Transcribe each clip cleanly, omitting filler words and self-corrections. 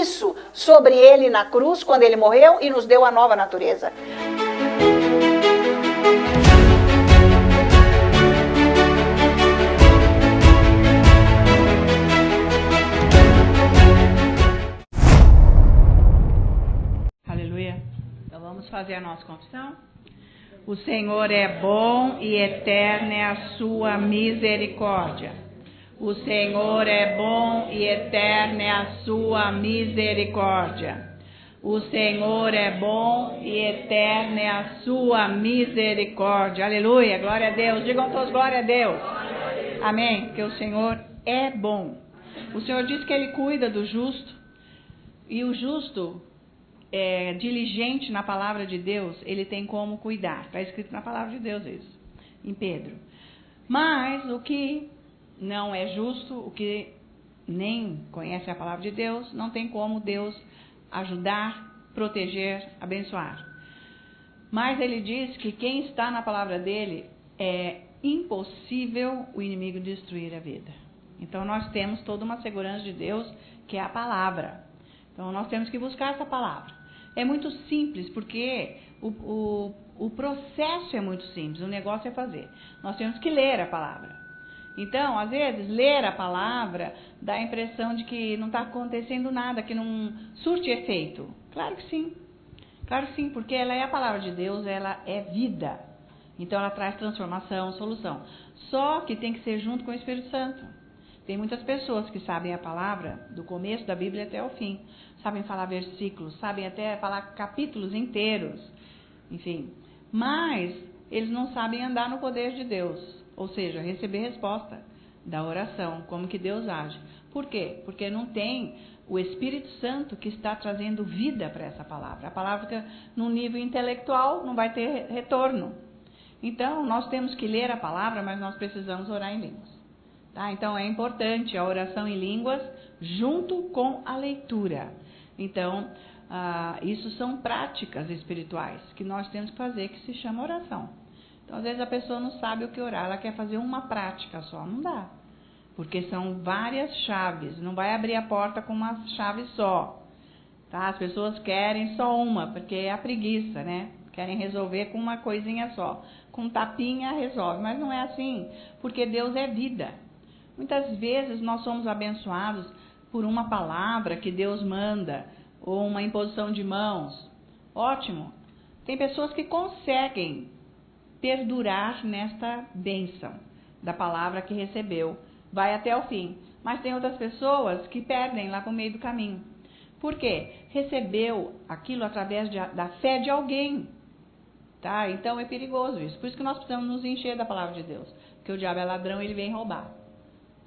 isso sobre ele na cruz, quando ele morreu, e nos deu a nova natureza. Aleluia. Então vamos fazer a nossa confissão. O Senhor é bom e eterna é a sua misericórdia. O Senhor é bom e eterna é a sua misericórdia. O Senhor é bom e eterna é a sua misericórdia. Aleluia, glória a Deus. Digam todos glória a Deus. Amém. Porque o Senhor é bom. O Senhor diz que Ele cuida do justo. E o justo, diligente na palavra de Deus, ele tem como cuidar. Está escrito na palavra de Deus isso, em Pedro. Mas o que não é justo, o que nem conhece a palavra de Deus, não tem como Deus ajudar, proteger, abençoar. Mas ele diz que quem está na palavra dele, é impossível o inimigo destruir a vida. Então nós temos toda uma segurança de Deus, que é a palavra. Então nós temos que buscar essa palavra. É muito simples, porque o processo é muito simples, o negócio é fazer. Nós temos que ler a palavra. Então, às vezes, ler a palavra dá a impressão de que não está acontecendo nada, que não surte efeito. Claro que sim. Claro que sim, porque ela é a palavra de Deus, ela é vida. Então, ela traz transformação, solução. Só que tem que ser junto com o Espírito Santo. Tem muitas pessoas que sabem a palavra, do começo da Bíblia até o fim. Sabem falar versículos, sabem até falar capítulos inteiros. Enfim, mas eles não sabem andar no poder de Deus. Ou seja, receber resposta da oração, como que Deus age. Por quê? Porque não tem o Espírito Santo que está trazendo vida para essa palavra. A palavra fica num nível intelectual, não vai ter retorno. Então, nós temos que ler a palavra, mas nós precisamos orar em línguas. Tá? Então, é importante a oração em línguas junto com a leitura. Então, isso são práticas espirituais que nós temos que fazer, que se chama oração. Então, às vezes a pessoa não sabe o que orar, ela quer fazer uma prática só, não dá. Porque são várias chaves, não vai abrir a porta com uma chave só. Tá? As pessoas querem só uma, porque é a preguiça, né? Querem resolver com uma coisinha só. Com tapinha resolve, mas não é assim, porque Deus é vida. Muitas vezes nós somos abençoados por uma palavra que Deus manda, ou uma imposição de mãos. Ótimo. Tem pessoas que conseguem perdurar nesta bênção da palavra que recebeu, vai até o fim. Mas tem outras pessoas que perdem lá no meio do caminho. Por quê? Recebeu aquilo através da fé de alguém. Tá? Então é perigoso isso. Por isso que nós precisamos nos encher da palavra de Deus. Porque o diabo é ladrão e ele vem roubar.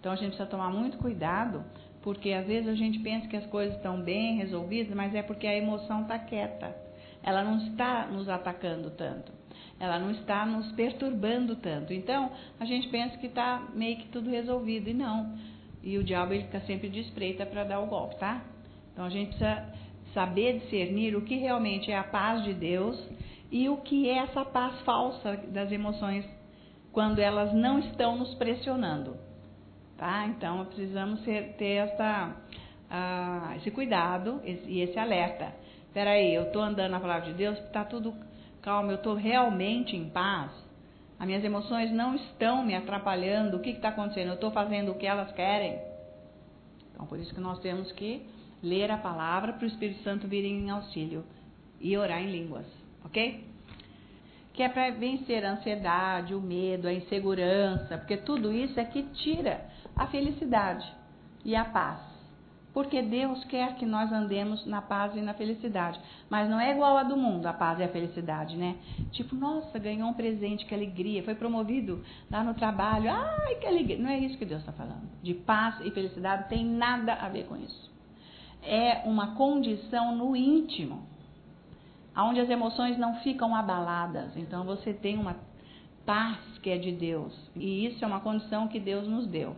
Então a gente precisa tomar muito cuidado, porque às vezes a gente pensa que as coisas estão bem resolvidas, mas é porque a emoção está quieta. Ela não está nos atacando tanto. Ela não está nos perturbando tanto. Então, a gente pensa que está meio que tudo resolvido. E não. E o diabo ele fica sempre de espreita para dar o golpe, tá? Então, a gente precisa saber discernir o que realmente é a paz de Deus e o que é essa paz falsa das emoções quando elas não estão nos pressionando. Tá? Então, precisamos ter esse cuidado e esse alerta. Espera aí, eu estou andando na palavra de Deus, está tudo calmo, eu estou realmente em paz, as minhas emoções não estão me atrapalhando, o que está acontecendo? Eu estou fazendo o que elas querem? Então, por isso que nós temos que ler a palavra para o Espírito Santo vir em auxílio e orar em línguas, ok? Que é para vencer a ansiedade, o medo, a insegurança, porque tudo isso é que tira a felicidade e a paz. Porque Deus quer que nós andemos na paz e na felicidade. Mas não é igual a do mundo, a paz e a felicidade, né? Tipo, nossa, ganhou um presente, que alegria. Foi promovido lá no trabalho, ai, que alegria. Não é isso que Deus está falando. De paz e felicidade tem nada a ver com isso. É uma condição no íntimo, onde as emoções não ficam abaladas. Então, você tem uma paz que é de Deus. E isso é uma condição que Deus nos deu.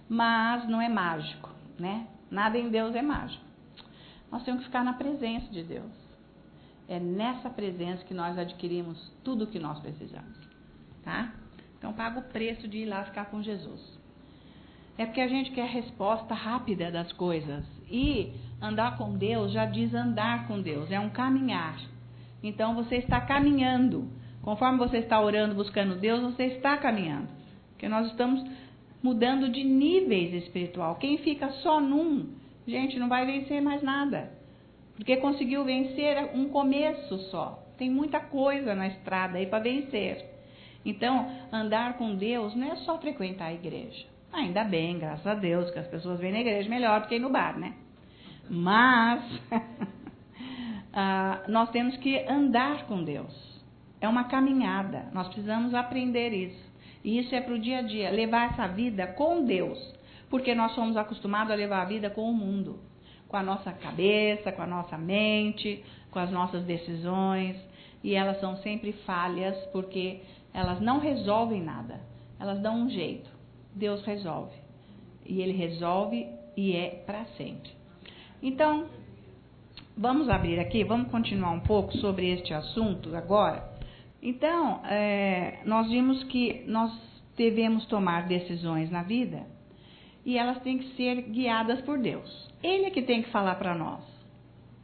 Mas não é mágico, né? Nada em Deus é mágico. Nós temos que ficar na presença de Deus. É nessa presença que nós adquirimos tudo o que nós precisamos. Tá? Então, paga o preço de ir lá ficar com Jesus. É porque a gente quer resposta rápida das coisas. E andar com Deus já diz andar com Deus, é um caminhar. Então você está caminhando. Conforme você está orando, buscando Deus, você está caminhando. Porque nós estamos mudando de níveis espiritual. Quem fica só num, gente, não vai vencer mais nada. Porque conseguiu vencer um começo só. Tem muita coisa na estrada aí para vencer. Então, andar com Deus não é só frequentar a igreja. Ainda bem, graças a Deus, que as pessoas vêm na igreja melhor do que ir no bar, né? Mas, nós temos que andar com Deus. É uma caminhada. Nós precisamos aprender isso. E isso é para o dia a dia. Levar essa vida com Deus. Porque nós somos acostumados a levar a vida com o mundo. Com a nossa cabeça, com a nossa mente, com as nossas decisões. E elas são sempre falhas, porque elas não resolvem nada. Elas dão um jeito. Deus resolve. E Ele resolve e é para sempre. Então, vamos abrir aqui, vamos continuar um pouco sobre este assunto agora. Então, nós vimos que nós devemos tomar decisões na vida e elas têm que ser guiadas por Deus. Ele é que tem que falar para nós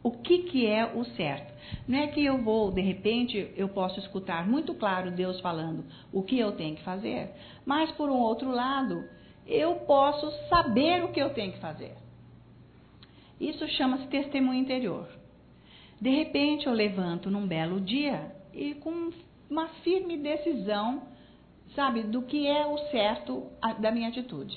o que é o certo. Não é que eu vou, de repente, eu posso escutar muito claro Deus falando o que eu tenho que fazer, mas por um outro lado, eu posso saber o que eu tenho que fazer. Isso chama-se testemunho interior. De repente, eu levanto num belo dia e com uma firme decisão, sabe, do que é o certo da minha atitude.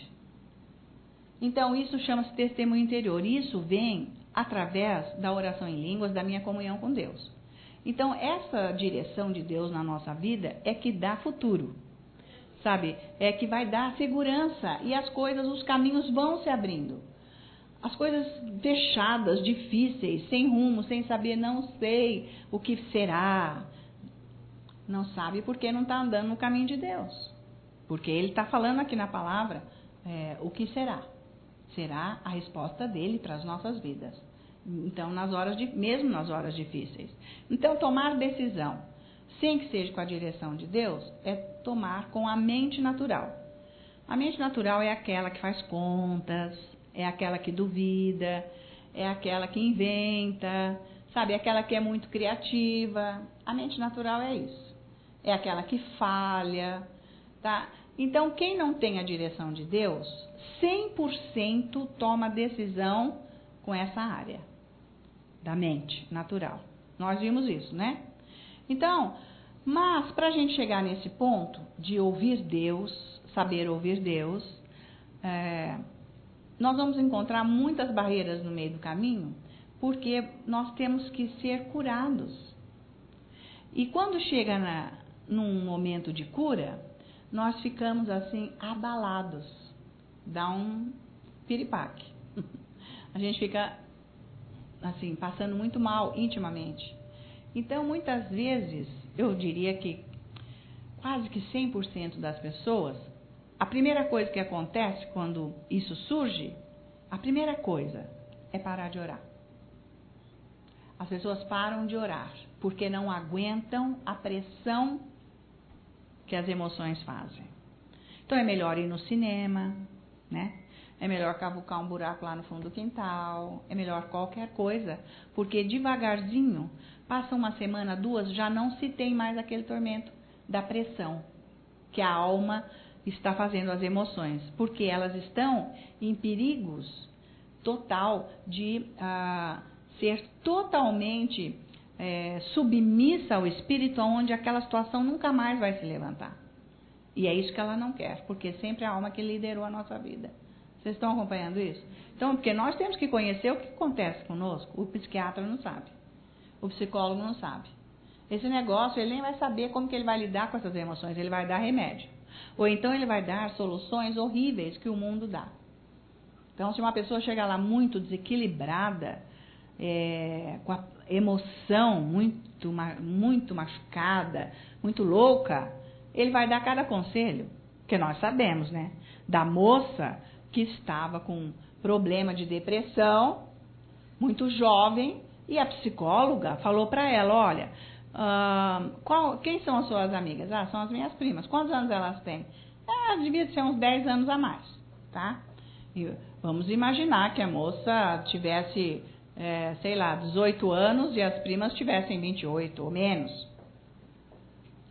Então, isso chama-se testemunho interior. Isso vem através da oração em línguas, da minha comunhão com Deus. Então, essa direção de Deus na nossa vida é que dá futuro, sabe? É que vai dar segurança e as coisas, os caminhos vão se abrindo. As coisas fechadas, difíceis, sem rumo, sem saber, não sei o que será. Não sabe porque não está andando no caminho de Deus. Porque Ele está falando aqui na palavra o que será. Será a resposta dele para as nossas vidas. Então, mesmo nas horas difíceis. Então, tomar decisão, sem que seja com a direção de Deus, é tomar com a mente natural. A mente natural é aquela que faz contas, é aquela que duvida, é aquela que inventa, sabe? É aquela que é muito criativa. A mente natural é isso. É aquela que falha, tá? Então, quem não tem a direção de Deus, 100% toma decisão com essa área da mente natural. Nós vimos isso, né? Então, mas para a gente chegar nesse ponto de ouvir Deus, saber ouvir Deus, nós vamos encontrar muitas barreiras no meio do caminho, porque nós temos que ser curados. E quando chega num momento de cura, nós ficamos assim abalados, dá um piripaque. A gente fica assim passando muito mal intimamente. Então, muitas vezes, eu diria que quase que 100% das pessoas, a primeira coisa que acontece quando isso surge, a primeira coisa é parar de orar. As pessoas param de orar porque não aguentam a pressão que as emoções fazem. Então é melhor ir no cinema, né? É melhor cavucar um buraco lá no fundo do quintal, é melhor qualquer coisa, porque devagarzinho, passa uma semana, 2, já não se tem mais aquele tormento da pressão que a alma está fazendo as emoções, porque elas estão em perigos total de ser totalmente submissa ao espírito, onde aquela situação nunca mais vai se levantar. E é isso que ela não quer, porque sempre é a alma que liderou a nossa vida. Vocês estão acompanhando isso? Então, porque nós temos que conhecer o que acontece conosco. O psiquiatra não sabe. O psicólogo não sabe. Esse negócio, ele nem vai saber como que ele vai lidar com essas emoções. Ele vai dar remédio. Ou então ele vai dar soluções horríveis que o mundo dá. Então, se uma pessoa chegar lá muito desequilibrada, com a emoção muito machucada, muito louca, ele vai dar cada conselho, que nós sabemos, né? Da moça que estava com problema de depressão, muito jovem, e a psicóloga falou para ela, olha, quem são as suas amigas? São as minhas primas. Quantos anos elas têm? Devia ser uns 10 anos a mais, tá? E vamos imaginar que a moça tivesse, 18 anos e as primas tivessem 28 ou menos.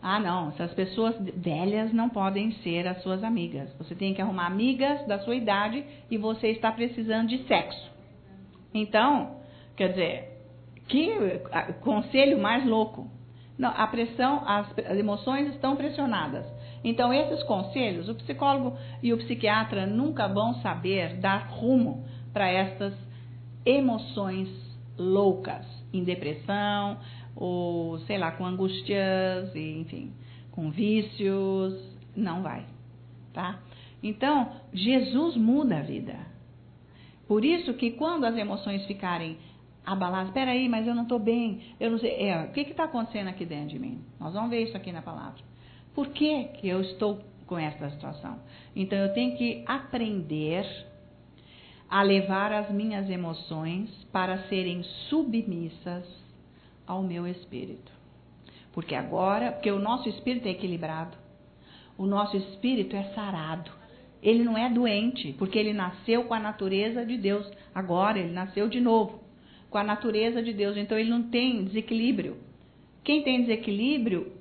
Ah, não, essas pessoas velhas não podem ser as suas amigas. Você tem que arrumar amigas da sua idade e você está precisando de sexo. Então, quer dizer, que conselho mais louco. Não, a pressão, as emoções estão pressionadas. Então, esses conselhos, o psicólogo e o psiquiatra nunca vão saber dar rumo para essas emoções loucas, em depressão, ou sei lá, com angústias, enfim, com vícios, não vai, tá? Então, Jesus muda a vida. Por isso que quando as emoções ficarem abaladas, espera aí, mas eu não estou bem, eu não sei, o que está acontecendo aqui dentro de mim? Nós vamos ver isso aqui na palavra. Por que eu estou com essa situação? Então, eu tenho que aprender a levar as minhas emoções para serem submissas ao meu espírito. Porque o nosso espírito é equilibrado, o nosso espírito é sarado. Ele não é doente, porque ele nasceu com a natureza de Deus. Agora ele nasceu de novo, com a natureza de Deus. Então ele não tem desequilíbrio. Quem tem desequilíbrio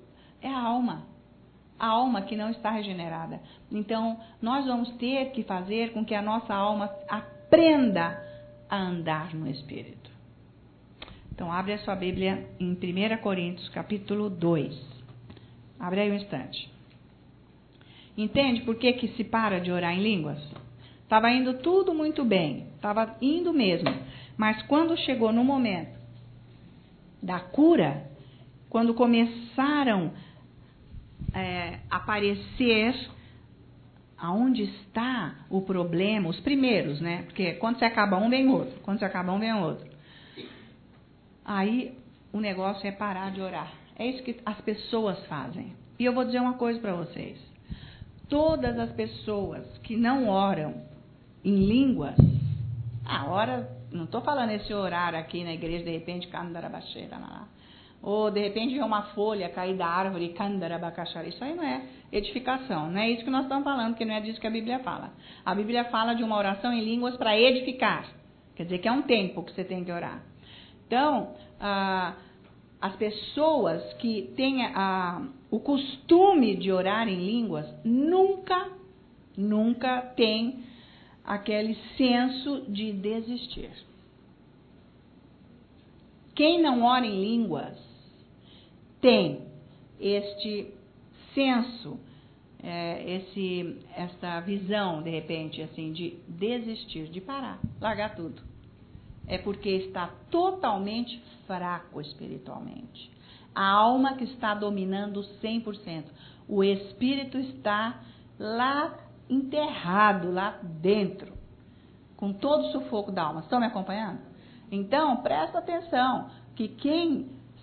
é a alma que não está regenerada. Então nós vamos ter que fazer com que a nossa alma aprenda a andar no espírito. Então, abre a sua Bíblia em 1 Coríntios, capítulo 2. Abre aí um instante. Entende por que se para de orar em línguas? Estava indo tudo muito bem. Estava indo mesmo. Mas quando chegou no momento da cura, quando começaram a aparecer aonde está o problema, os primeiros, né? Porque quando você acaba um, vem outro. Quando você acaba um, vem outro. Aí o negócio é parar de orar. É isso que as pessoas fazem. E eu vou dizer uma coisa para vocês. Todas as pessoas que não oram em línguas, não estou falando esse orar aqui na igreja, de repente, ou de repente vê uma folha cair da árvore, isso aí não é edificação, não é isso que nós estamos falando, porque não é disso que a Bíblia fala. A Bíblia fala de uma oração em línguas para edificar, quer dizer que é um tempo que você tem que orar. Então, as pessoas que têm o costume de orar em línguas nunca têm aquele senso de desistir. Quem não ora em línguas tem este senso, essa visão, de repente, assim, de desistir, de parar, largar tudo. É porque está totalmente fraco espiritualmente. A alma que está dominando 100%. O espírito está lá enterrado, lá dentro, com todo o sufoco da alma. Estão me acompanhando? Então, presta atenção, que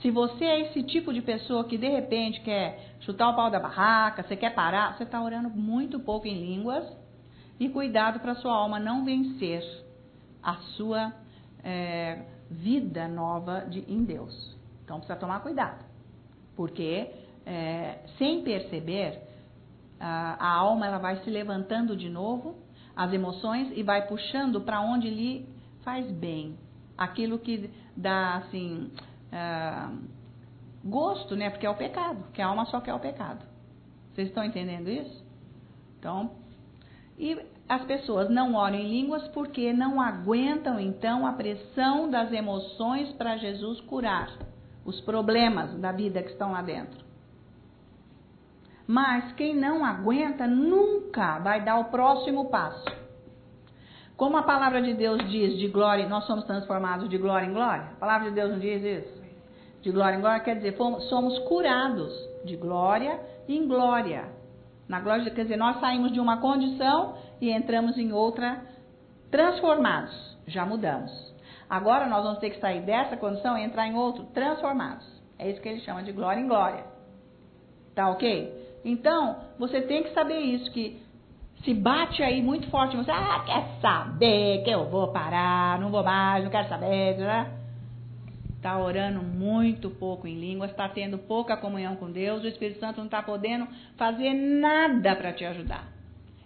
se você é esse tipo de pessoa que de repente quer chutar o pau da barraca, você quer parar, você está orando muito pouco em línguas, e cuidado para a sua alma não vencer a sua vida nova em Deus. Então precisa tomar cuidado, porque sem perceber, a alma ela vai se levantando de novo, as emoções, e vai puxando para onde lhe faz bem, aquilo que dá assim gosto, né? Porque é o pecado, que a alma só quer o pecado. Vocês estão entendendo isso? Então, e as pessoas não oram em línguas porque não aguentam, então, a pressão das emoções para Jesus curar os problemas da vida que estão lá dentro. Mas quem não aguenta nunca vai dar o próximo passo. Como a palavra de Deus diz de glória, nós somos transformados de glória em glória. A palavra de Deus não diz isso? De glória em glória quer dizer, somos curados de glória em glória. Na glória, quer dizer, nós saímos de uma condição e entramos em outra transformados. Já mudamos. Agora nós vamos ter que sair dessa condição e entrar em outro transformados. É isso que ele chama de glória em glória. Tá ok? Então, você tem que saber isso, que se bate aí muito forte, você, quer saber que eu vou parar, não vou mais, não quero saber, né? Está orando muito pouco em línguas, está tendo pouca comunhão com Deus, o Espírito Santo não está podendo fazer nada para te ajudar.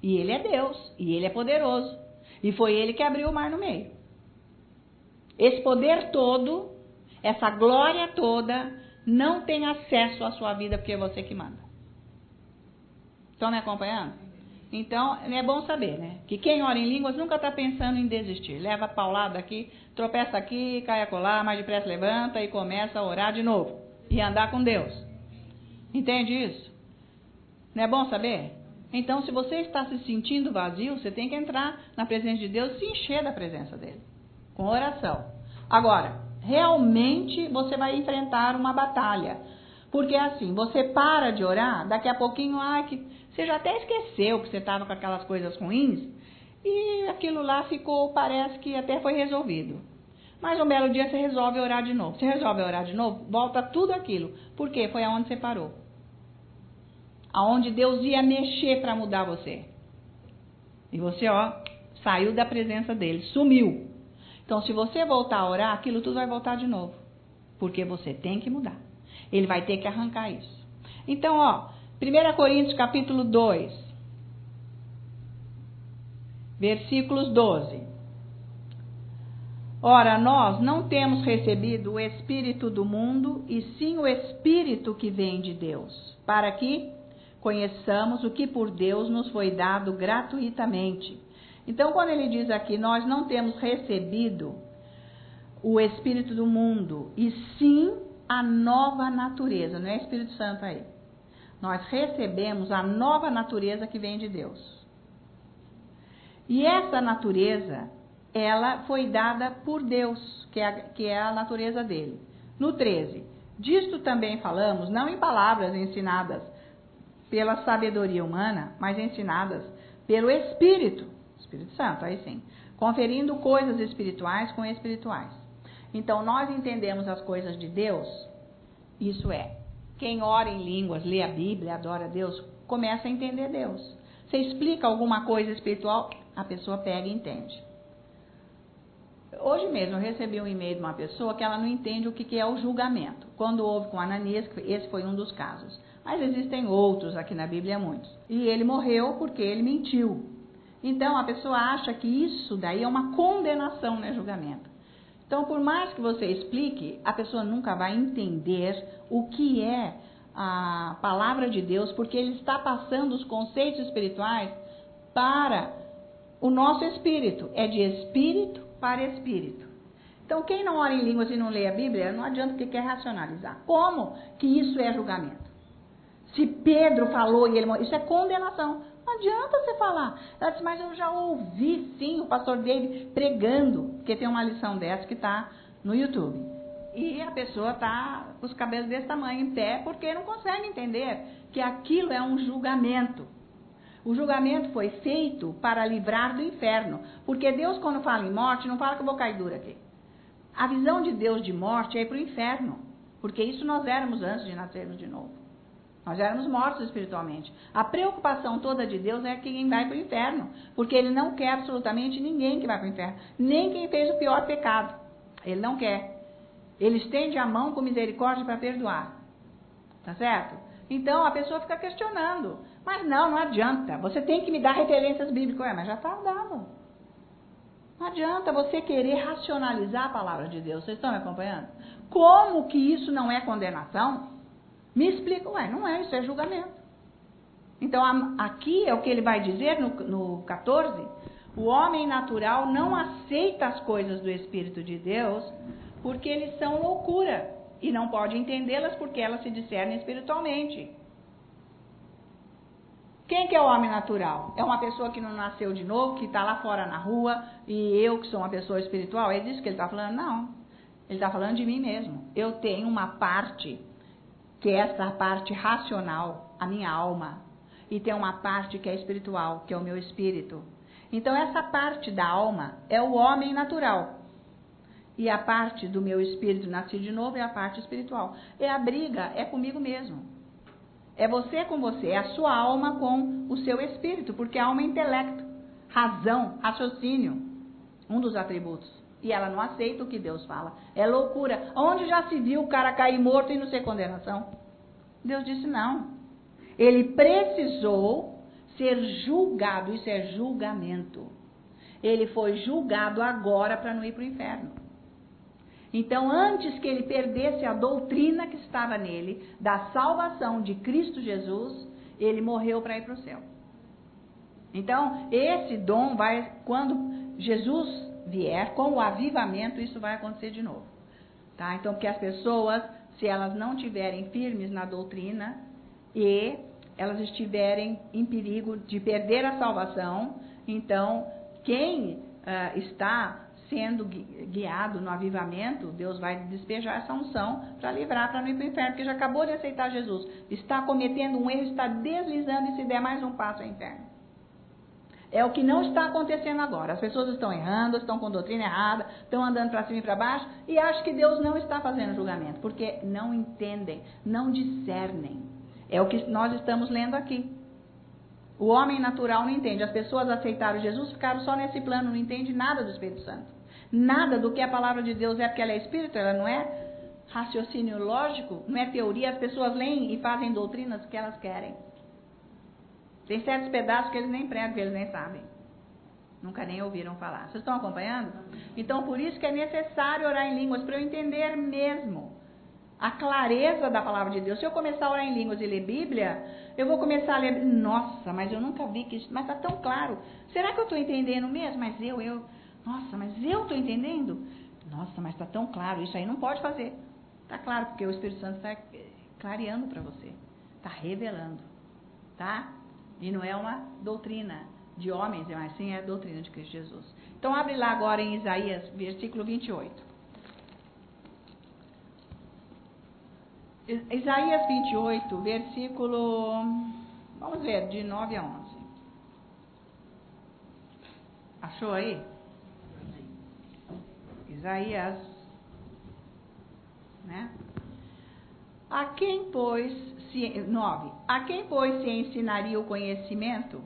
E Ele é Deus, e Ele é poderoso. E foi ele que abriu o mar no meio. Esse poder todo, essa glória toda, não tem acesso à sua vida porque é você que manda. Estão me acompanhando? Então, é bom saber, né? Que quem ora em línguas nunca está pensando em desistir. Leva a paulada aqui, tropeça aqui, cai acolá, mais depressa levanta e começa a orar de novo. E andar com Deus. Entende isso? Não é bom saber? Então, se você está se sentindo vazio, você tem que entrar na presença de Deus e se encher da presença dele. Com oração. Agora, realmente você vai enfrentar uma batalha. Porque assim, você para de orar, daqui a pouquinho, você já até esqueceu que você estava com aquelas coisas ruins, e aquilo lá ficou, parece que até foi resolvido. Mas um belo dia você resolve orar de novo. Você resolve orar de novo, volta tudo aquilo. Por quê? Foi aonde você parou. Aonde Deus ia mexer para mudar você. E você, saiu da presença dele, sumiu. Então, se você voltar a orar, aquilo tudo vai voltar de novo. Porque você tem que mudar. Ele vai ter que arrancar isso. Então, 1 Coríntios capítulo 2, versículos 12. Ora, nós não temos recebido o Espírito do mundo, e sim o Espírito que vem de Deus, para que conheçamos o que por Deus nos foi dado gratuitamente. Então, quando ele diz aqui, nós não temos recebido o Espírito do mundo, e sim a nova natureza, não é Espírito Santo aí. Nós recebemos a nova natureza que vem de Deus. E essa natureza, ela foi dada por Deus, que é a natureza dele. No 13, disto também falamos, não em palavras ensinadas pela sabedoria humana, mas ensinadas pelo Espírito Santo, aí sim, conferindo coisas espirituais com espirituais. Então, nós entendemos as coisas de Deus, isso é, quem ora em línguas, lê a Bíblia, adora a Deus, começa a entender Deus. Você explica alguma coisa espiritual, a pessoa pega e entende. Hoje mesmo eu recebi um e-mail de uma pessoa que ela não entende o que é o julgamento. Quando houve com Ananias, esse foi um dos casos. Mas existem outros aqui na Bíblia, muitos. E ele morreu porque ele mentiu. Então a pessoa acha que isso daí é uma condenação, não é julgamento. Então, por mais que você explique, a pessoa nunca vai entender o que é a palavra de Deus, porque ele está passando os conceitos espirituais para o nosso espírito. É de espírito para espírito. Então, quem não ora em línguas e não lê a Bíblia, não adianta porque quer racionalizar. Como que isso é julgamento? Se Pedro falou e ele morreu, isso é condenação. Não adianta você falar. Ela disse, mas eu já ouvi sim o pastor David pregando, porque tem uma lição dessa que está no YouTube. E a pessoa está com os cabelos desse tamanho em pé, porque não consegue entender que aquilo é um julgamento. O julgamento foi feito para livrar do inferno. Porque Deus, quando fala em morte, não fala que eu vou cair dura aqui. A visão de Deus de morte é ir para o inferno. Porque isso nós éramos antes de nascermos de novo. Nós éramos mortos espiritualmente. A preocupação toda de Deus é que quem vai para o inferno. Porque Ele não quer absolutamente ninguém que vai para o inferno. Nem quem fez o pior pecado. Ele não quer. Ele estende a mão com misericórdia para perdoar. Tá certo? Então a pessoa fica questionando. Mas não adianta. Você tem que me dar referências bíblicas. Mas já está dado. Não adianta você querer racionalizar a palavra de Deus. Vocês estão me acompanhando? Como que isso não é condenação? Me explica, não é, isso é julgamento. Então, aqui é o que ele vai dizer no 14, o homem natural não aceita as coisas do Espírito de Deus porque eles são loucura e não pode entendê-las porque elas se discernem espiritualmente. Quem que é o homem natural? É uma pessoa que não nasceu de novo, que está lá fora na rua, e eu que sou uma pessoa espiritual? É disso que ele está falando? Não. Ele está falando de mim mesmo. Eu tenho uma parte que é essa parte racional, a minha alma, e tem uma parte que é espiritual, que é o meu espírito. Então, essa parte da alma é o homem natural. E a parte do meu espírito nascido de novo é a parte espiritual. E a briga é comigo mesmo. É você com você, é a sua alma com o seu espírito, porque a alma é intelecto, razão, raciocínio, um dos atributos. E ela não aceita o que Deus fala. É loucura. Onde já se viu o cara cair morto e não ser condenação? Deus disse não. Ele precisou ser julgado. Isso é julgamento. Ele foi julgado agora para não ir para o inferno. Então, antes que ele perdesse a doutrina que estava nele, da salvação de Cristo Jesus, ele morreu para ir para o céu. Então, esse dom vai, quando Jesus vier, com o avivamento, isso vai acontecer de novo. Tá? Então, porque as pessoas, se elas não estiverem firmes na doutrina e elas estiverem em perigo de perder a salvação, então, quem está sendo guiado no avivamento, Deus vai despejar essa unção para livrar, para não ir para o inferno, porque já acabou de aceitar Jesus, está cometendo um erro, está deslizando e se der mais um passo é inferno. É o que não está acontecendo agora. As pessoas estão errando, estão com doutrina errada, estão andando para cima e para baixo e acham que Deus não está fazendo julgamento, porque não entendem, não discernem. É o que nós estamos lendo aqui. O homem natural não entende. As pessoas aceitaram Jesus, ficaram só nesse plano, não entendem nada do Espírito Santo. Nada do que a palavra de Deus é, porque ela é espírito, ela não é raciocínio lógico, não é teoria. As pessoas leem e fazem doutrinas que elas querem. Tem certos pedaços que eles nem pregam, que eles nem sabem. Nunca nem ouviram falar. Vocês estão acompanhando? Então, por isso que é necessário orar em línguas, para eu entender mesmo a clareza da palavra de Deus. Se eu começar a orar em línguas e ler Bíblia, eu vou começar a ler, nossa, mas eu nunca vi que isso, mas está tão claro. Será que eu estou entendendo mesmo? Mas nossa, mas eu estou entendendo? Nossa, mas está tão claro, isso aí não pode fazer. Está claro, porque o Espírito Santo está clareando para você, está revelando, tá? E não é uma doutrina de homens, mas sim é a doutrina de Cristo Jesus. Então, abre lá agora em Isaías, versículo 28. Isaías 28, versículo, vamos ver, de 9 a 11. Achou aí? Isaías, né? A quem, pois, se ensinaria o conhecimento?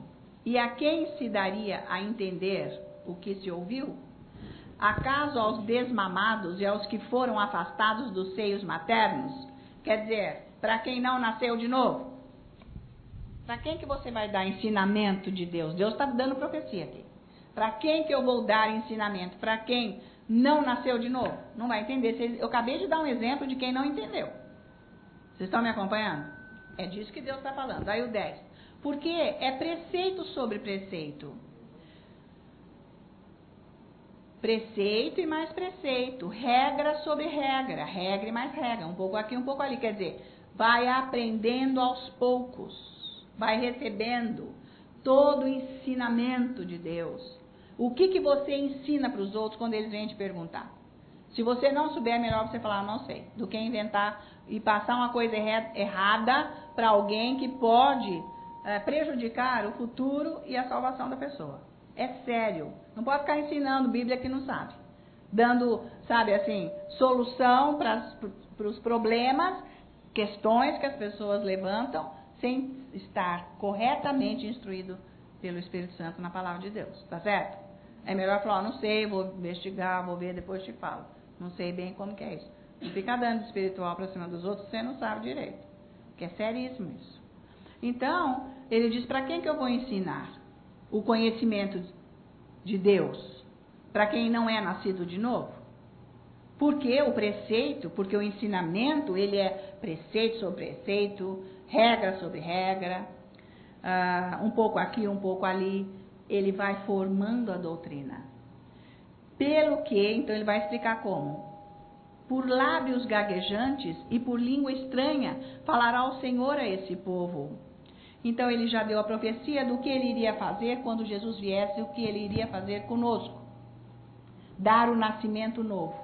E a quem se daria a entender o que se ouviu? Acaso aos desmamados e aos que foram afastados dos seios maternos? Quer dizer, para quem não nasceu de novo? Para quem que você vai dar ensinamento de Deus? Deus está dando profecia aqui. Para quem que eu vou dar ensinamento? Para quem não nasceu de novo? Não vai entender. Eu acabei de dar um exemplo de quem não entendeu. Vocês estão me acompanhando? É disso que Deus está falando. Aí o 10. Porque é preceito sobre preceito. Preceito e mais preceito. Regra sobre regra. Regra e mais regra. Um pouco aqui, um pouco ali. Quer dizer, vai aprendendo aos poucos. Vai recebendo todo o ensinamento de Deus. O que você ensina para os outros quando eles vêm te perguntar? Se você não souber, é melhor você falar, não sei, do que inventar e passar uma coisa errada para alguém que pode prejudicar o futuro e a salvação da pessoa. É sério. Não pode ficar ensinando Bíblia que não sabe. Dando, sabe assim, solução para os problemas, questões que as pessoas levantam, sem estar corretamente instruído pelo Espírito Santo na palavra de Deus. Tá certo? É melhor falar, não sei, vou investigar, vou ver, depois te falo. Não sei bem como que é isso. Não fica dando espiritual para cima dos outros, você não sabe direito. Porque é seríssimo isso. Então, ele diz, para quem que eu vou ensinar o conhecimento de Deus? Para quem não é nascido de novo? Porque o preceito, porque o ensinamento, ele é preceito sobre preceito, regra sobre regra, um pouco aqui, um pouco ali, ele vai formando a doutrina. Pelo que, então ele vai explicar como. Por lábios gaguejantes e por língua estranha falará o Senhor a esse povo. Então ele já deu a profecia do que ele iria fazer quando Jesus viesse, o que ele iria fazer conosco. Dar o nascimento novo,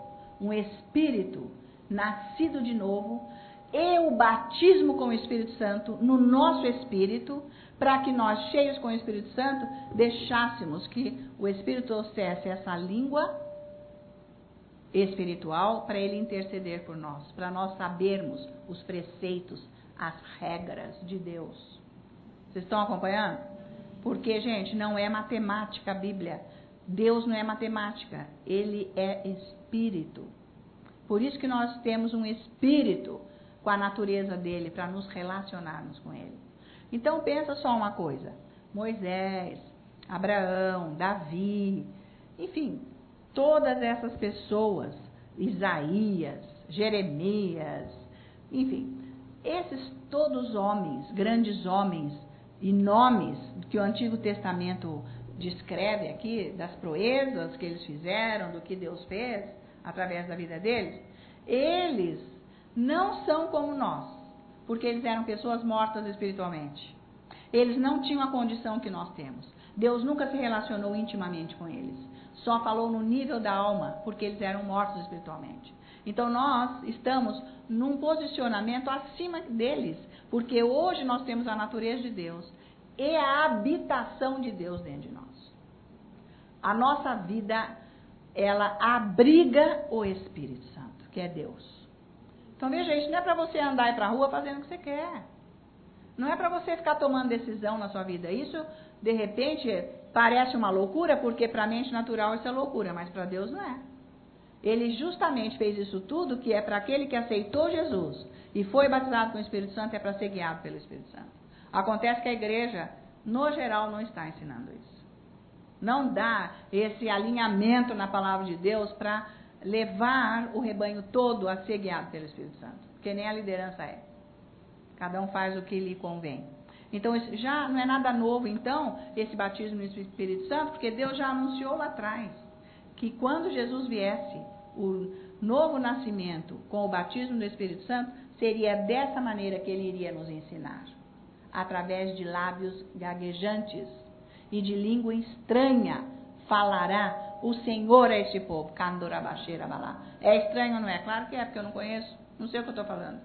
um espírito nascido de novo, e o batismo com o Espírito Santo no nosso espírito, para que nós, cheios com o Espírito Santo, deixássemos que o Espírito trouxesse essa língua espiritual para ele interceder por nós, para nós sabermos os preceitos, as regras de Deus. Vocês estão acompanhando? Porque, gente, não é matemática a Bíblia. Deus não é matemática, ele é espírito. Por isso que nós temos um espírito com a natureza dele, para nos relacionarmos com ele. Então pensa só uma coisa, Moisés, Abraão, Davi, enfim, todas essas pessoas, Isaías, Jeremias, enfim, esses todos homens, grandes homens e nomes que o Antigo Testamento descreve aqui, das proezas que eles fizeram, do que Deus fez através da vida deles, eles não são como nós, porque eles eram pessoas mortas espiritualmente. Eles não tinham a condição que nós temos. Deus nunca se relacionou intimamente com eles. Só falou no nível da alma, porque eles eram mortos espiritualmente. Então nós estamos num posicionamento acima deles, porque hoje nós temos a natureza de Deus e a habitação de Deus dentro de nós. A nossa vida, ela abriga o Espírito Santo, que é Deus. Então veja, isso não é para você andar aí para a rua fazendo o que você quer. Não é para você ficar tomando decisão na sua vida. Isso, de repente, parece uma loucura, porque para a mente natural isso é loucura, mas para Deus não é. Ele justamente fez isso tudo, que é para aquele que aceitou Jesus e foi batizado com o Espírito Santo, é para ser guiado pelo Espírito Santo. Acontece que a igreja, no geral, não está ensinando isso. Não dá esse alinhamento na palavra de Deus para levar o rebanho todo a ser guiado pelo Espírito Santo, porque nem a liderança é. Cada um faz o que lhe convém. Então, isso já não é nada novo, então, esse batismo no Espírito Santo, porque Deus já anunciou lá atrás que quando Jesus viesse, o novo nascimento com o batismo do Espírito Santo, seria dessa maneira que ele iria nos ensinar. Através de lábios gaguejantes e de língua estranha falará o Senhor a este povo. É estranho ou não é? Claro que é, porque eu não conheço, não sei o que eu estou falando.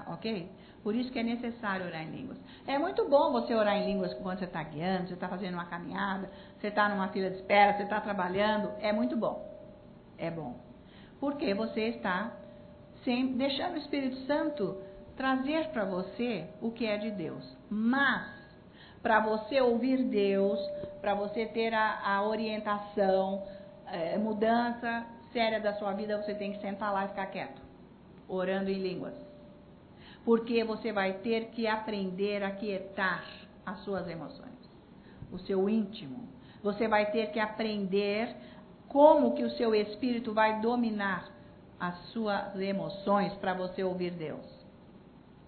Ok? Por isso que é necessário orar em línguas. É muito bom você orar em línguas quando você está guiando, você está fazendo uma caminhada, você está numa fila de espera, você está trabalhando. É muito bom. É bom. Porque você está sempre deixando o Espírito Santo trazer para você o que é de Deus. Mas, para você ouvir Deus, para você ter a orientação, mudança séria da sua vida, você tem que sentar lá e ficar quieto, orando em línguas. Porque você vai ter que aprender a quietar as suas emoções, o seu íntimo. Você vai ter que aprender como que o seu espírito vai dominar as suas emoções para você ouvir Deus.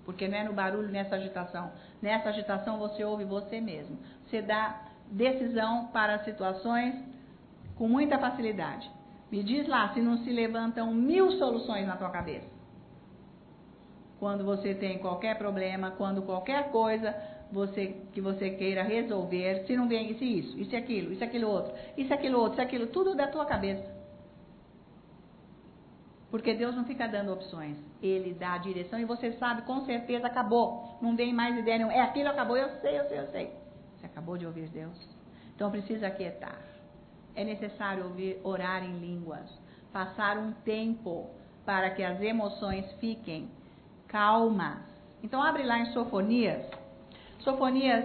Porque não é no barulho, nessa agitação. Nessa agitação você ouve você mesmo. Você dá decisão para situações com muita facilidade. Me diz lá se não se levantam 1000 soluções na tua cabeça. Quando você tem qualquer problema, quando qualquer coisa que você queira resolver, se não vem isso aquilo outro, isso aquilo, tudo da tua cabeça. Porque Deus não fica dando opções, Ele dá a direção e você sabe, com certeza acabou, não vem mais ideia nenhuma, aquilo acabou, eu sei. Você acabou de ouvir Deus, então precisa aquietar. É necessário orar em línguas, passar um tempo para que as emoções fiquem calmas. Então abre lá em Sofonias. Sofonias,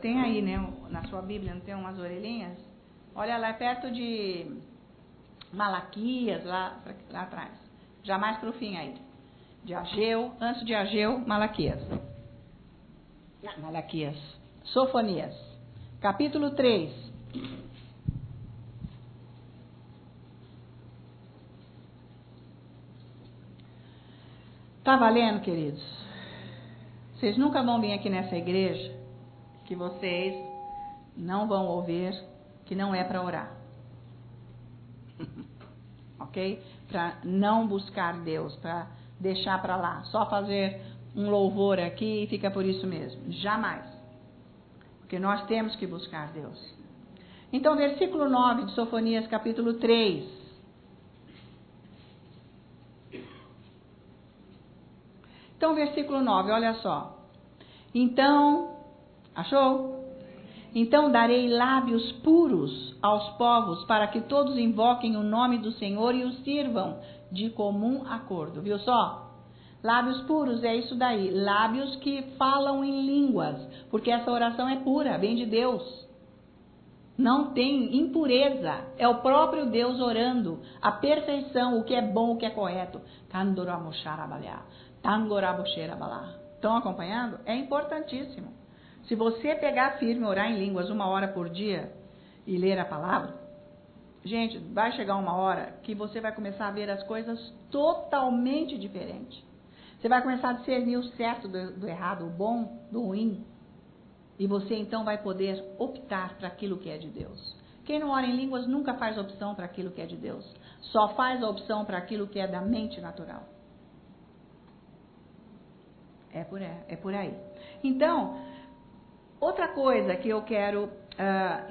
tem aí, né, na sua Bíblia, não tem umas orelhinhas? Olha lá, é perto de Malaquias, lá atrás. Já mais para o fim aí. De Ageu, antes de Ageu, Malaquias. Sofonias, capítulo 3. Tá valendo, queridos? Vocês nunca vão vir aqui nessa igreja que vocês não vão ouvir que não é para orar. Ok? Para não buscar Deus, para deixar para lá, só fazer um louvor aqui e fica por isso mesmo. Jamais. Porque nós temos que buscar Deus. Então, versículo 9 de Sofonias, capítulo 3. Então, versículo 9, olha só. Então, achou? Então darei lábios puros aos povos, para que todos invoquem o nome do Senhor e o sirvam de comum acordo. Viu só? Lábios puros é isso daí. Lábios que falam em línguas, porque essa oração é pura, vem de Deus. Não tem impureza. É o próprio Deus orando. A perfeição, o que é bom, o que é correto. Estão acompanhando? É importantíssimo. Se você pegar firme, orar em línguas 1 hora por dia, e ler a palavra, gente, vai chegar uma hora que você vai começar a ver as coisas totalmente diferentes. Você vai começar a discernir o certo do errado, o bom do ruim. E você então vai poder optar para aquilo que é de Deus. Quem não ora em línguas nunca faz opção para aquilo que é de Deus. Só faz a opção para aquilo que é da mente natural. É por aí. Então, outra coisa que eu quero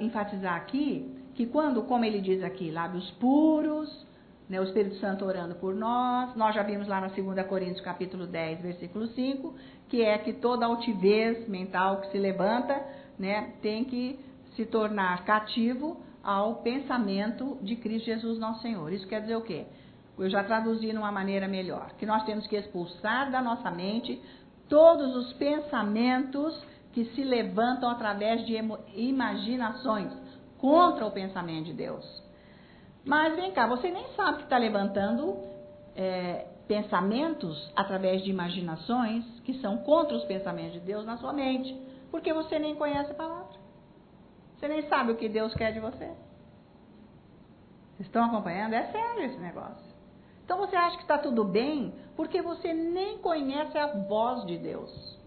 enfatizar aqui, que quando, como ele diz aqui, lábios puros, né, o Espírito Santo orando por nós já vimos lá na 2 Coríntios capítulo 10, versículo 5, que é que toda altivez mental que se levanta, né, tem que se tornar cativo ao pensamento de Cristo Jesus nosso Senhor. Isso quer dizer o quê? Eu já traduzi de uma maneira melhor, que nós temos que expulsar da nossa mente todos os pensamentos que se levantam através de imaginações contra o pensamento de Deus. Mas vem cá, você nem sabe que está levantando pensamentos através de imaginações que são contra os pensamentos de Deus na sua mente, porque você nem conhece a palavra. Você nem sabe o que Deus quer de você. Vocês estão acompanhando? É sério esse negócio. Então você acha que está tudo bem porque você nem conhece a voz de Deus.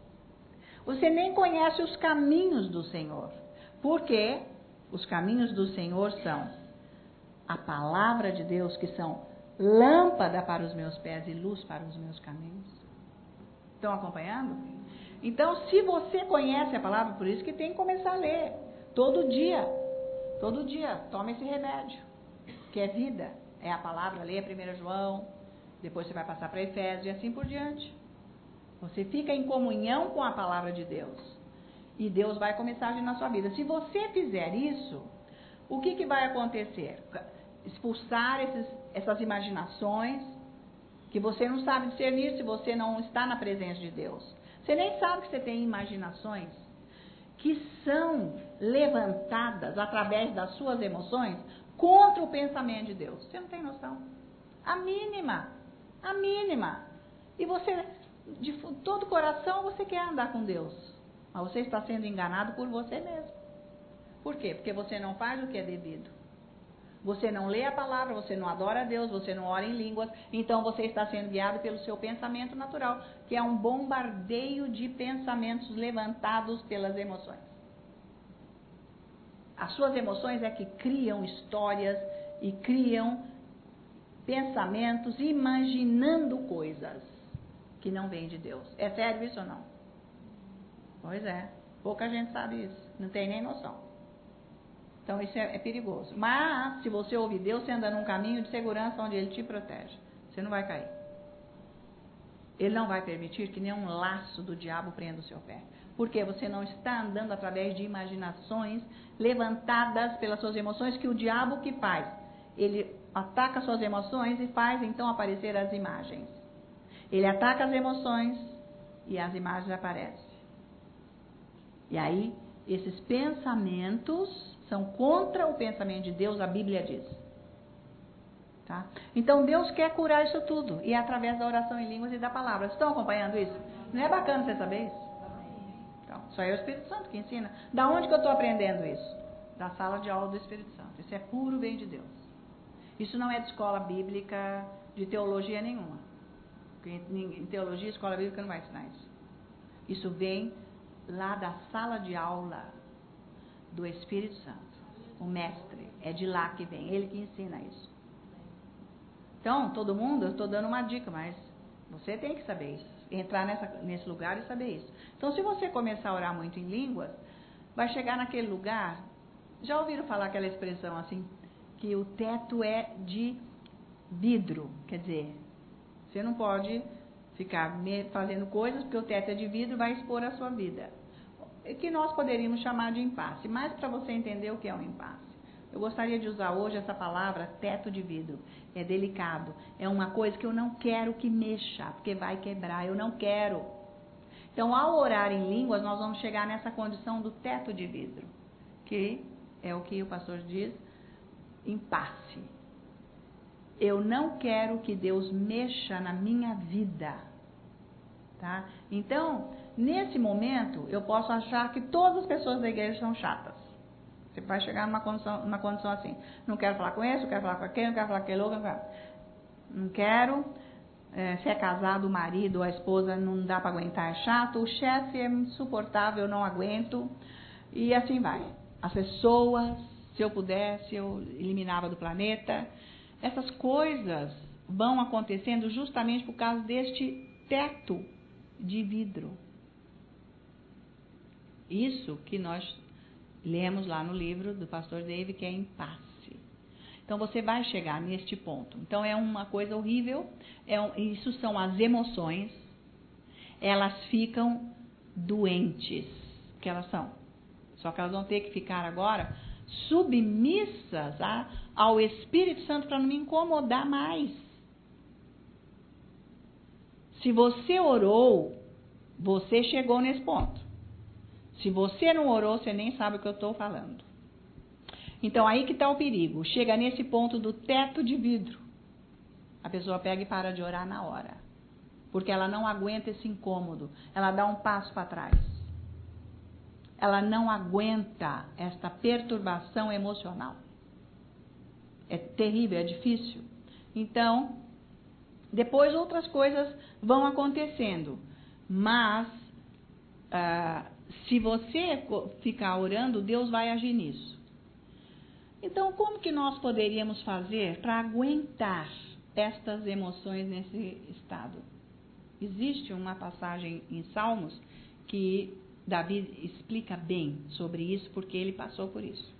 Você nem conhece os caminhos do Senhor. Porque os caminhos do Senhor são a palavra de Deus, que são lâmpada para os meus pés e luz para os meus caminhos. Estão acompanhando? Então, se você conhece a palavra, por isso que tem que começar a ler. Todo dia, toma esse remédio, que é vida. É a palavra, leia 1 João, depois você vai passar para Efésios e assim por diante. Você fica em comunhão com a palavra de Deus. E Deus vai começar a agir na sua vida. Se você fizer isso, o que vai acontecer? Expulsar essas imaginações que você não sabe discernir se você não está na presença de Deus. Você nem sabe que você tem imaginações que são levantadas através das suas emoções contra o pensamento de Deus. Você não tem noção. A mínima. E você, de todo coração, você quer andar com Deus. Mas você está sendo enganado por você mesmo. Por quê? Porque você não faz o que é devido. Você não lê a palavra, você não adora a Deus, você não ora em línguas, então você está sendo guiado pelo seu pensamento natural, que é um bombardeio de pensamentos levantados pelas emoções. As suas emoções é que criam histórias e criam pensamentos imaginando coisas que não vêm de Deus. É sério isso ou não? Pois é, pouca gente sabe isso, não tem nem noção. Então isso é perigoso. Mas se você ouvir Deus, você anda num caminho de segurança onde Ele te protege. Você não vai cair. Ele não vai permitir que nenhum laço do diabo prenda o seu pé. Porque você não está andando através de imaginações levantadas pelas suas emoções, que o diabo que faz? Ele ataca suas emoções e faz então aparecer as imagens. Ele ataca as emoções e as imagens aparecem. E aí, esses pensamentos são contra o pensamento de Deus, a Bíblia diz. Tá? Então Deus quer curar isso tudo, e é através da oração em línguas e da palavra. Estão acompanhando isso? Não é bacana você saber isso? Então, só é o Espírito Santo que ensina. Da onde que eu estou aprendendo isso? Da sala de aula do Espírito Santo. Isso é puro bem de Deus. Isso não é de escola bíblica, de teologia nenhuma. Porque em teologia, escola bíblica não vai ensinar isso. Isso vem lá da sala de aula do Espírito Santo. O mestre, é de lá que vem, ele que ensina isso. Então, todo mundo, eu estou dando uma dica, mas você tem que saber isso. Entrar nesse lugar e saber isso. Então, se você começar a orar muito em línguas, vai chegar naquele lugar. Já ouviram falar aquela expressão assim, que o teto é de vidro? Quer dizer, você não pode ficar fazendo coisas porque o teto é de vidro e vai expor a sua vida. Que nós poderíamos chamar de impasse, mas para você entender o que é um impasse. Eu gostaria de usar hoje essa palavra, teto de vidro. É delicado, é uma coisa que eu não quero que mexa, porque vai quebrar, eu não quero. Então, ao orar em línguas, nós vamos chegar nessa condição do teto de vidro, que é o que o pastor diz, impasse. Eu não quero que Deus mexa na minha vida. Tá? Então, nesse momento, eu posso achar que todas as pessoas da igreja são chatas. Você vai chegar numa condição assim. Não quero falar com esse, não quero falar com aquele, não quero falar com aquele outro. Não quero. Se é casado, o marido ou a esposa não dá para aguentar, é chato. O chefe é insuportável, eu não aguento. E assim vai. As pessoas, se eu pudesse, eu eliminava do planeta. Essas coisas vão acontecendo justamente por causa deste teto de vidro. Isso que nós lemos lá no livro do pastor David, que é impasse. Então você vai chegar neste ponto. Então é uma coisa horrível. Isso são as emoções. Elas ficam doentes, que elas são. Só que elas vão ter que ficar agora submissas ao Espírito Santo para não me incomodar mais. Se você orou, você chegou nesse ponto. Se você não orou, você nem sabe o que eu estou falando. Então, aí que está o perigo. Chega nesse ponto do teto de vidro. A pessoa pega e para de orar na hora. Porque ela não aguenta esse incômodo. Ela dá um passo para trás. Ela não aguenta esta perturbação emocional. É terrível, é difícil. Então, depois outras coisas vão acontecendo. Mas, se você ficar orando, Deus vai agir nisso. Então, como que nós poderíamos fazer para aguentar estas emoções nesse estado? Existe uma passagem em Salmos que Davi explica bem sobre isso, porque ele passou por isso.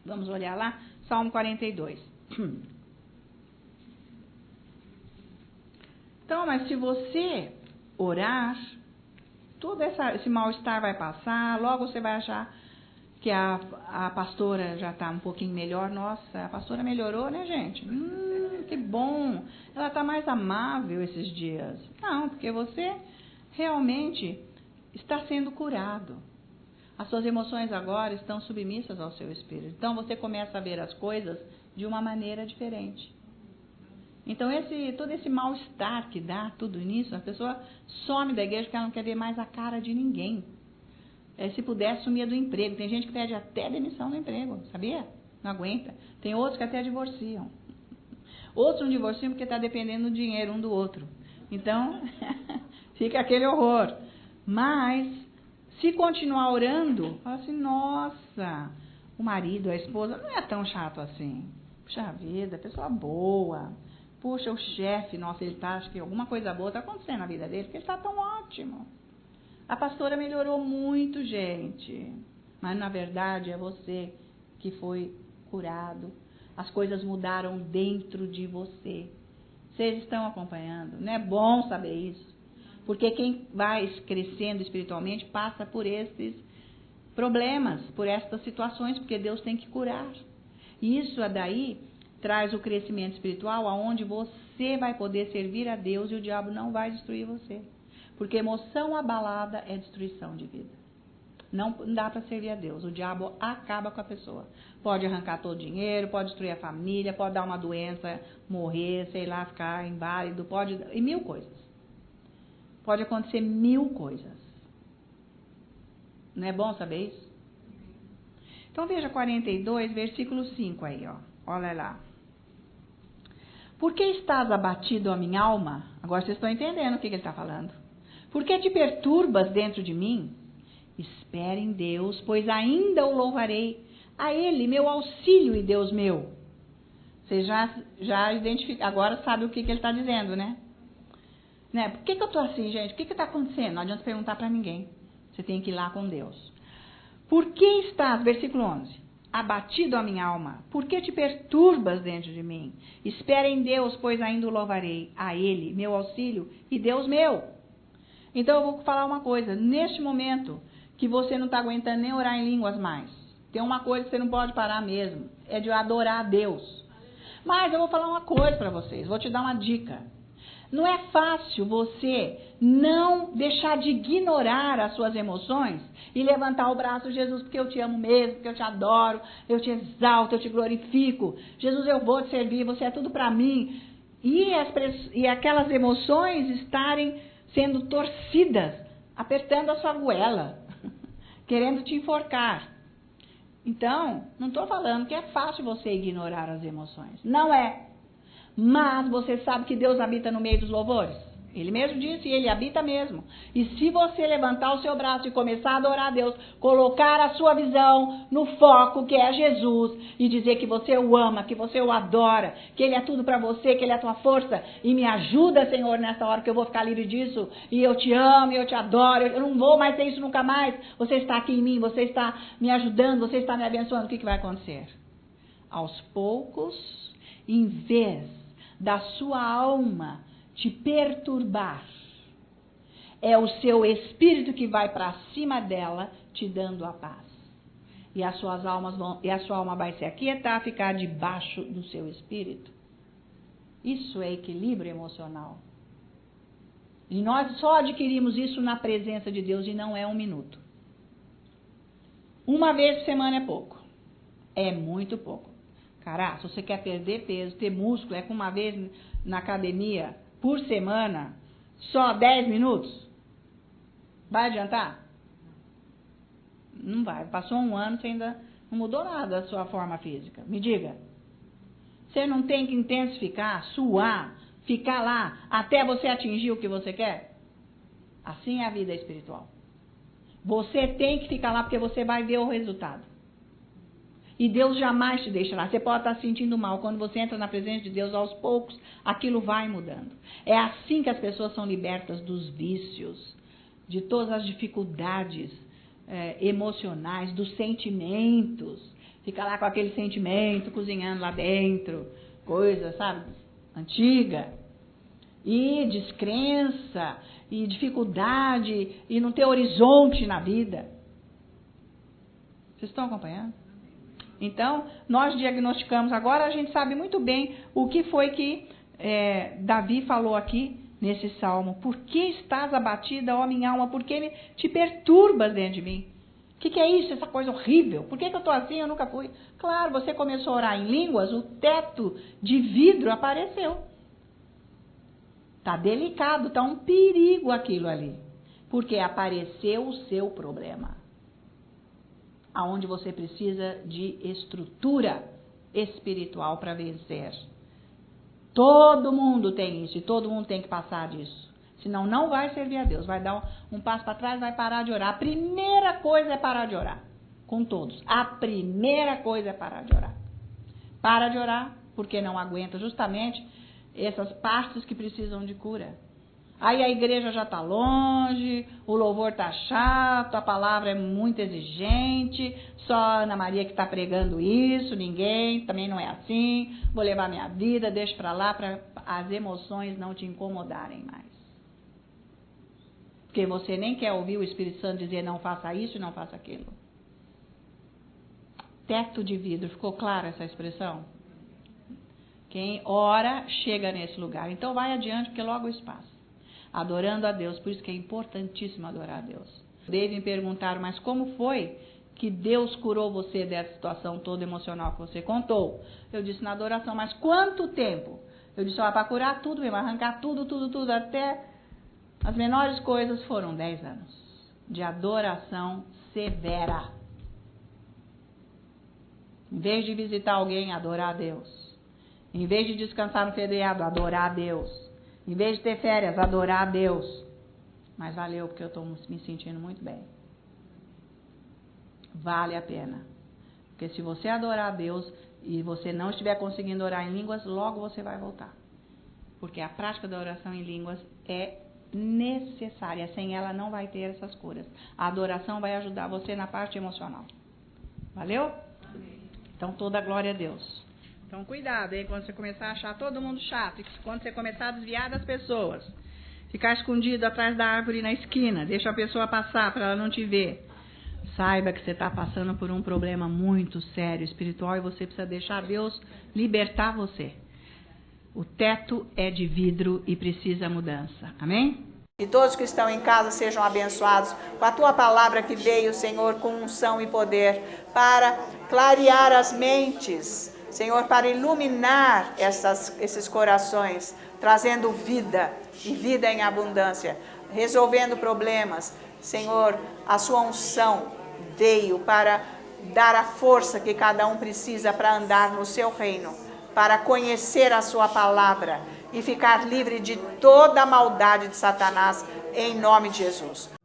Vamos olhar lá, Salmo 42. Então, mas se você orar, todo esse mal-estar vai passar, logo você vai achar que a pastora já está um pouquinho melhor. Nossa, a pastora melhorou, né, gente? Que bom! Ela está mais amável esses dias. Não, porque você realmente está sendo curado. As suas emoções agora estão submissas ao seu espírito. Então você começa a ver as coisas de uma maneira diferente. Então todo esse mal-estar que dá tudo nisso, a pessoa some da igreja porque ela não quer ver mais a cara de ninguém. Se puder, sumia do emprego. Tem gente que pede até demissão do emprego, sabia? Não aguenta. Tem outros que até divorciam. Outros não divorciam porque está dependendo do dinheiro um do outro. Então, fica aquele horror. Mas, se continuar orando, fala assim, nossa, o marido, a esposa, não é tão chato assim. Puxa vida, pessoa boa. Puxa, o chefe, nossa, ele tá, acho que alguma coisa boa está acontecendo na vida dele, porque ele está tão ótimo. A pastora melhorou muito, gente. Mas, na verdade, é você que foi curado. As coisas mudaram dentro de você. Vocês estão acompanhando? Não é bom saber isso? Porque quem vai crescendo espiritualmente passa por esses problemas, por estas situações, porque Deus tem que curar. E isso daí traz o crescimento espiritual aonde você vai poder servir a Deus e o diabo não vai destruir você. Porque emoção abalada é destruição de vida. Não dá para servir a Deus. O diabo acaba com a pessoa. Pode arrancar todo o dinheiro, pode destruir a família, pode dar uma doença, morrer, sei lá, ficar inválido, pode... E mil coisas. Pode acontecer 1000 coisas. Não é bom saber isso? Então veja 42, versículo 5 aí, ó. Olha lá. Por que estás abatido, a minha alma? Agora vocês estão entendendo o que ele está falando. Por que te perturbas dentro de mim? Espere em Deus, pois ainda o louvarei. A Ele, meu auxílio e Deus meu. Você já identifica, agora sabe o que ele está dizendo, né? Por que eu estou assim, gente? O que está acontecendo? Não adianta perguntar para ninguém. Você tem que ir lá com Deus. Por que estás, versículo 11, abatido a minha alma? Por que te perturbas dentro de mim? Espera em Deus, pois ainda o louvarei. A Ele, meu auxílio e Deus meu. Então eu vou falar uma coisa. Neste momento que você não está aguentando nem orar em línguas mais, tem uma coisa que você não pode parar mesmo. É de adorar a Deus. Mas eu vou falar uma coisa para vocês. Vou te dar uma dica. Não é fácil você não deixar de ignorar as suas emoções e levantar o braço, Jesus, porque eu te amo mesmo, porque eu te adoro, eu te exalto, eu te glorifico. Jesus, eu vou te servir, você é tudo para mim. E aquelas emoções estarem sendo torcidas, apertando a sua goela, querendo te enforcar. Então, não estou falando que é fácil você ignorar as emoções. Não é. Mas você sabe que Deus habita no meio dos louvores? Ele mesmo disse, ele habita mesmo. E se você levantar o seu braço e começar a adorar a Deus, colocar a sua visão no foco, que é Jesus, e dizer que você o ama, que você o adora, que ele é tudo para você, que ele é a tua força, e me ajuda, Senhor, nessa hora que eu vou ficar livre disso, e eu te amo, e eu te adoro, eu não vou mais ter isso nunca mais. Você está aqui em mim, você está me ajudando, você está me abençoando. O que vai acontecer? Aos poucos, em vez da sua alma te perturbar, é o seu espírito que vai para cima dela, te dando a paz. E a sua alma vai se aquietar, ficar debaixo do seu espírito. Isso é equilíbrio emocional. E nós só adquirimos isso na presença de Deus, e não é 1 minuto. Uma vez por semana é pouco. É muito pouco. Cara, se você quer perder peso, ter músculo, é com uma vez na academia por semana, só 10 minutos? Vai adiantar? Não vai. Passou 1 ano, você ainda não mudou nada da sua forma física. Me diga. Você não tem que intensificar, suar, ficar lá até você atingir o que você quer? Assim é a vida espiritual. Você tem que ficar lá porque você vai ver o resultado. E Deus jamais te deixará. Você pode estar se sentindo mal. Quando você entra na presença de Deus, aos poucos, aquilo vai mudando. É assim que as pessoas são libertas dos vícios, de todas as dificuldades emocionais, dos sentimentos. Fica lá com aquele sentimento cozinhando lá dentro, coisa, sabe, antiga. E descrença, e dificuldade, e não ter horizonte na vida. Vocês estão acompanhando? Então, nós diagnosticamos agora, a gente sabe muito bem o que foi que Davi falou aqui nesse salmo. Por que estás abatida, ó minha alma? Por que te perturbas dentro de mim? O que é isso, essa coisa horrível? Por que eu estou assim? Eu nunca fui. Claro, você começou a orar em línguas, o teto de vidro apareceu. Está delicado, está um perigo aquilo ali. Porque apareceu o seu problema. Aonde você precisa de estrutura espiritual para vencer. Todo mundo tem isso e todo mundo tem que passar disso. Senão não vai servir a Deus. Vai dar um passo para trás, vai parar de orar. A primeira coisa é parar de orar. Com todos. A primeira coisa é parar de orar. Para de orar porque não aguenta justamente essas partes que precisam de cura. Aí a igreja já está longe, o louvor está chato, a palavra é muito exigente, só a Ana Maria que está pregando isso, ninguém, também não é assim, vou levar minha vida, deixa para lá, para as emoções não te incomodarem mais. Porque você nem quer ouvir o Espírito Santo dizer não faça isso e não faça aquilo. Teto de vidro, ficou clara essa expressão? Quem ora chega nesse lugar, então vai adiante porque logo o espaço. Adorando a Deus, por isso que é importantíssimo adorar a Deus. Devem perguntar, mas como foi que Deus curou você dessa situação toda emocional que você contou? Eu disse na adoração, mas quanto tempo? Eu disse, para curar tudo mesmo, arrancar tudo, até as menores coisas, foram 10 anos de adoração severa. Em vez de visitar alguém, adorar a Deus. Em vez de descansar no feriado, adorar a Deus. Em vez de ter férias, adorar a Deus. Mas valeu, porque eu estou me sentindo muito bem. Vale a pena. Porque se você adorar a Deus e você não estiver conseguindo orar em línguas, logo você vai voltar. Porque a prática da oração em línguas é necessária. Sem ela não vai ter essas curas. A adoração vai ajudar você na parte emocional. Valeu? Então toda a glória a Deus. Então, cuidado, hein? Quando você começar a achar todo mundo chato, e quando você começar a desviar das pessoas, ficar escondido atrás da árvore na esquina, deixa a pessoa passar para ela não te ver. Saiba que você está passando por um problema muito sério espiritual e você precisa deixar Deus libertar você. O teto é de vidro e precisa mudança. Amém? E todos que estão em casa sejam abençoados com a tua palavra que veio, Senhor, com unção e poder para clarear as mentes. Senhor, para iluminar esses corações, trazendo vida e vida em abundância, resolvendo problemas. Senhor, a sua unção veio para dar a força que cada um precisa para andar no seu reino, para conhecer a sua palavra e ficar livre de toda a maldade de Satanás, em nome de Jesus.